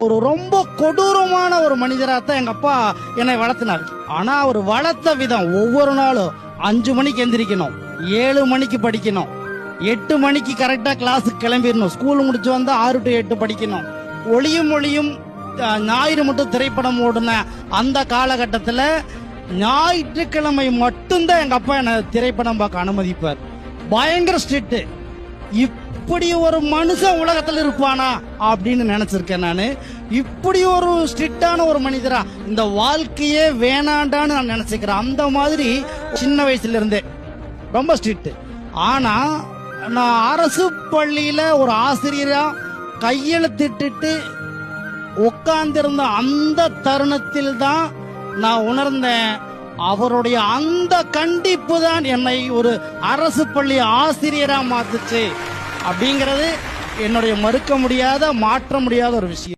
ஒரு ரொம்ப கொடூரமான ஒரு மனிதராகத்தான் எங்க அப்பா என்னை வளர்த்தினார். ஆனா அவர் வளர்த்த விதம், ஒவ்வொரு நாளும் 5 மணிக்கு எந்திரிக்கணும், 7 மணிக்கு படிக்கணும், 8 மணிக்கு கரெக்டா கிளாஸுக்கு கிளம்பிடணும், ஸ்கூல் முடிச்சு வந்து 6 to 8 படிக்கணும். ஒளியும் ஒளியும் ஞாயிறு மட்டும் திரைப்படம் ஓடுன அந்த காலகட்டத்தில் ஞாயிற்றுக்கிழமை மட்டும்தான் எங்க அப்பா என்ன திரைப்படம் பார்க்க அனுமதிப்பார். பயங்கர ஸ்ட்ரிக்ட். இப்படி ஒரு மனுஷன் உலகத்தில் இருப்பானா அப்படின்னு நினைச்சிருக்கேன் நானு. இப்படி ஒரு ஸ்ட்ரிக்டான ஒரு மனிதரா இந்த வாழ்க்கையே வேணாண்டான்னு நான் நினைச்சுக்கிறேன். அந்த மாதிரி சின்ன வயசுல இருந்தே ரொம்ப ஸ்ட்ரிக்ட். ஆனா நான் அரசு பள்ளியில ஒரு ஆசிரியரா கையெழுத்திட்டு உட்கார்ந்திருந்த அந்த தருணத்தில் தான் நான் உணர்ந்தேன், அவருடைய அந்த கண்டிப்பு தான் என்னை ஒரு அரசு பள்ளி ஆசிரியரா மாத்துச்சு அப்படிங்கிறது என்னுடைய மறுக்க முடியாத, மாற்ற முடியாத ஒரு விஷயம்.